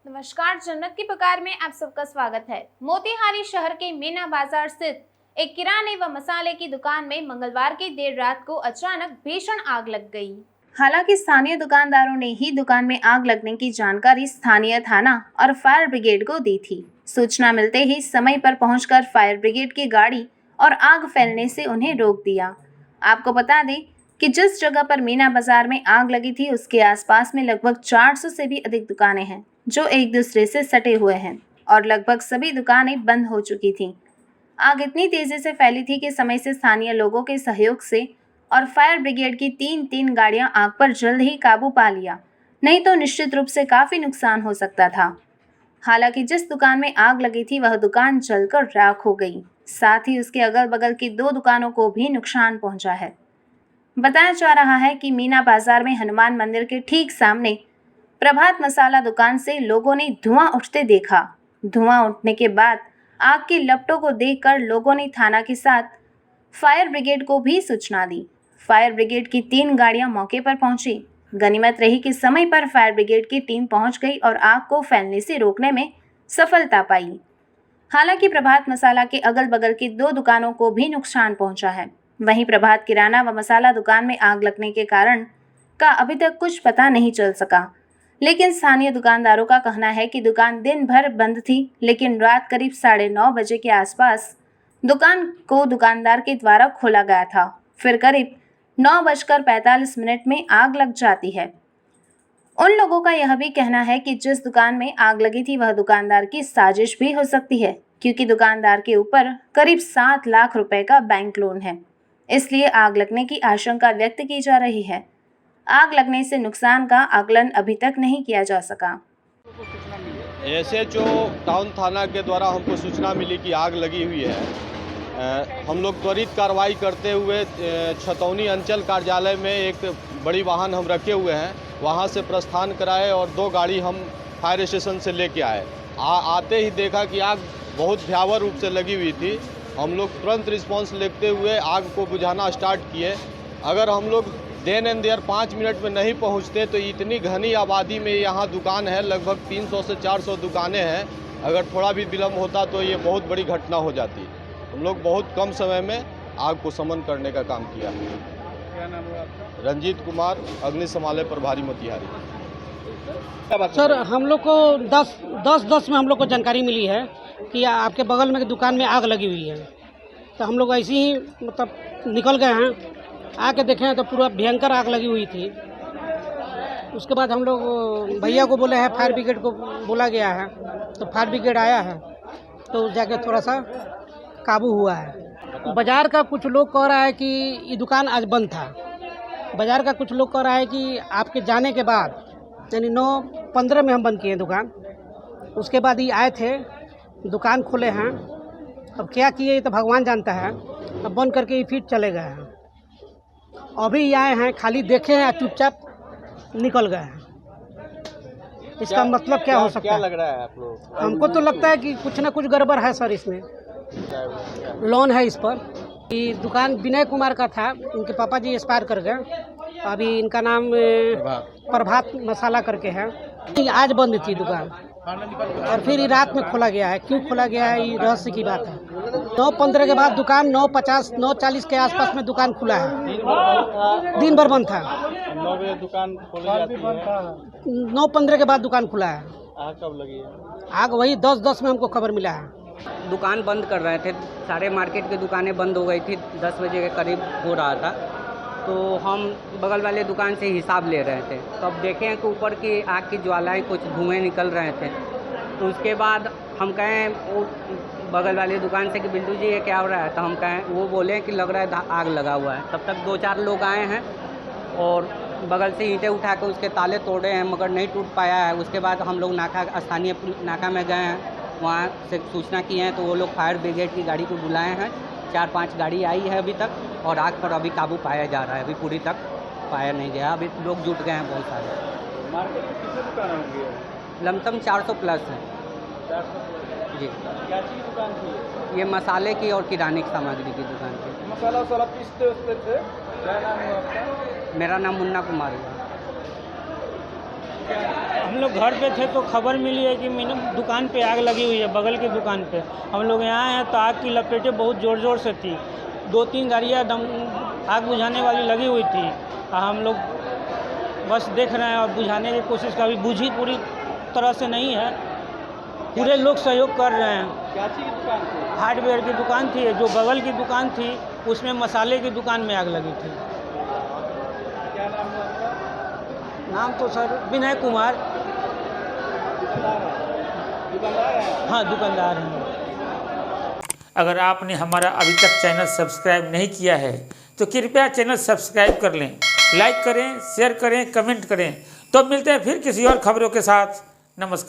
नमस्कार, जन्नत की पुकार में आप सबका स्वागत है। मोतिहारी शहर के मीना बाजार स्थित एक किराने व मसाले की दुकान में मंगलवार की देर रात को अचानक भीषण आग लग गई। हालांकि स्थानीय दुकानदारों ने ही दुकान में आग लगने की जानकारी स्थानीय थाना और फायर ब्रिगेड को दी थी। सूचना मिलते ही समय पर पहुंचकर फायर ब्रिगेड की गाड़ी और आग फैलने से उन्हें रोक दिया। आपको बता दें कि जिस जगह पर मीना बाजार में आग लगी थी उसके आसपास में लगभग 400 से भी अधिक दुकानें हैं जो एक दूसरे से सटे हुए हैं और लगभग सभी दुकानें बंद हो चुकी थीं। आग इतनी तेजी से फैली थी कि समय से स्थानीय लोगों के सहयोग से और फायर ब्रिगेड की तीन गाड़ियां आग पर जल्द ही काबू पा लिया, नहीं तो निश्चित रूप से काफी नुकसान हो सकता था। हालांकि जिस दुकान में आग लगी थी वह दुकान जलकर राख हो गई, साथ ही उसके अगल बगल की 2 दुकानों को भी नुकसान पहुंचा है। बताया जा रहा है कि मीना बाजार में हनुमान मंदिर के ठीक सामने प्रभात मसाला दुकान से लोगों ने धुआं उठते देखा। धुआं उठने के बाद आग की लपटों को देखकर लोगों ने थाना के साथ फायर ब्रिगेड को भी सूचना दी। फायर ब्रिगेड की 3 गाड़ियां मौके पर पहुंची। गनीमत रही कि समय पर फायर ब्रिगेड की टीम पहुंच गई और आग को फैलने से रोकने में सफलता पाई। हालांकि प्रभात मसाला के अगल बगल की 2 दुकानों को भी नुकसान पहुंचा है। वहीं प्रभात किराना व मसाला दुकान में आग लगने के कारण का अभी तक कुछ पता नहीं चल सका, लेकिन स्थानीय दुकानदारों का कहना है कि दुकान दिन भर बंद थी, लेकिन रात करीब 9:30 बजे के आसपास दुकान को दुकानदार के द्वारा खोला गया था। फिर करीब 9:45 में आग लग जाती है। उन लोगों का यह भी कहना है कि जिस दुकान में आग लगी थी वह दुकानदार की साजिश भी हो सकती है, क्योंकि दुकानदार के ऊपर करीब 7 लाख रुपए का बैंक लोन है। इसलिए आग लगने की आशंका व्यक्त की जा रही है। आग लगने से नुकसान का आकलन अभी तक नहीं किया जा सका। ऐसे जो टाउन थाना के द्वारा हमको सूचना मिली कि आग लगी हुई है, हम लोग त्वरित कार्रवाई करते हुए छतौनी अंचल कार्यालय में एक बड़ी वाहन हम रखे हुए हैं, वहां से प्रस्थान कराए और 2 गाड़ी हम फायर स्टेशन से लेके आए। आते ही देखा कि आग बहुत भयावह रूप से लगी हुई थी। हम लोग तुरंत रिस्पांस लेते हुए आग को बुझाना स्टार्ट किए। अगर हम लोग देन एंड देयर 5 मिनट में नहीं पहुंचते तो इतनी घनी आबादी में यहाँ दुकान है, लगभग 300 से 400 दुकानें हैं, अगर थोड़ा भी विलम्ब होता तो ये बहुत बड़ी घटना हो जाती। हम लोग बहुत कम समय में आग को शमन करने का काम किया। क्या नाम है आपका? रंजीत कुमार, अग्निशमन प्रभारी मोतिहारी। सर, हम लोग को 10 में हम लोग को जानकारी मिली है कि आपके बगल में दुकान में आग लगी हुई है। तो हम लोग ऐसे ही निकल गए हैं, आके देखे तो पूरा भयंकर आग लगी हुई थी। उसके बाद हम लोग भैया को बोले हैं, फायर ब्रिगेड को बोला गया है, तो फायर ब्रिगेड आया है तो जाके थोड़ा सा काबू हुआ है। बाज़ार का कुछ लोग कह रहा है कि ये दुकान आज बंद था। बाज़ार का कुछ लोग कह रहा है कि आपके जाने के बाद यानी 9:15 में हम बंद किए दुकान। उसके बाद ये आए थे, दुकान खोले हैं, अब क्या किए ये तो भगवान जानता है। अब बंद करके ये फिर चले गए हैं। अभी ये आए हैं, खाली देखे हैं, चुपचाप निकल गए हैं। इसका मतलब क्या हो सकता क्या है? लग रहा है आप लोग? हमको तो लगता है कि कुछ ना कुछ गड़बड़ है सर। इसमें लोन है इस पर। ये दुकान विनय कुमार का था, इनके पापा जी एक्सपायर कर गए। अभी इनका नाम प्रभात मसाला करके है। आज बंद थी दुकान और फिर ये रात में खोला गया है। क्यों खोला गया है ये रहस्य की बात है। 9:15 के बाद दुकान 9:50 9:40 के आसपास में दुकान खुला है। दिन भर बंद था। 9 बजे दुकान खोली जाती है। 9:15 के बाद दुकान खुला है। आग कब लगी है? आग वही 10:10 में हमको खबर मिला है। दुकान बंद कर रहे थे, सारे मार्केट की दुकानें बंद हो गई थी। 10 बजे के करीब हो रहा था, तो हम बगल वाले दुकान से हिसाब ले रहे थे। तो अब देखें कि ऊपर की आग की ज्वालाएं, कुछ धुएं निकल रहे थे। तो उसके बाद हम कहें वो बगल वाली दुकान से कि बिल्डू जी ये क्या हो रहा है, तो हम कहें, वो बोले कि लग रहा है आग लगा हुआ है। तब तक 2-4 लोग आए हैं और बगल से ईंटें उठा कर उसके ताले तोड़े हैं, मगर नहीं टूट पाया है। उसके बाद हम लोग स्थानीय नाका में गए हैं, वहाँ से सूचना की है, तो वो लोग फायर ब्रिगेड की गाड़ी को बुलाए हैं। 4-5 गाड़ी आई है अभी तक, और आग पर अभी काबू पाया जा रहा है। अभी पूरी तक पाया नहीं गया, अभी लोग जुट गए हैं बहुत सारे। मार्केट में कितनी दुकान होंगी? लमसम 400 प्लस है 400 जी। क्या चीज़ दुकान थी? ये मसाले की और किराने की सामग्री की दुकान थी। मसाला वसाला पीसते उसते थे? क्या नाम है आपका? मेरा नाम मुन्ना कुमार है। क्या हम लोग घर पे थे तो खबर मिली है कि दुकान पे आग लगी हुई है, बगल की दुकान पे। हम लोग यहाँ हैं तो आग की लपेटें बहुत ज़ोर ज़ोर से थी। 2-3 गाड़ियाँ आग बुझाने वाली लगी हुई थी। हम लोग बस देख रहे हैं और बुझाने की कोशिश कर, अभी बुझी पूरी तरह से नहीं है, पूरे लोग सहयोग कर रहे हैं। क्या चीज़ की दुकान थी? हार्डवेयर की दुकान थी। जो बगल की दुकान थी उसमें मसाले की दुकान में आग लगी थी। क्या नाम है आपका? नाम तो सर विनय कुमार। दुकानदार है? हाँ, दुकानदार हैं। अगर आपने हमारा अभी तक चैनल सब्सक्राइब नहीं किया है तो कृपया चैनल सब्सक्राइब कर लें, लाइक करें, शेयर करें, कमेंट करें। तो मिलते हैं फिर किसी और खबरों के साथ। नमस्कार।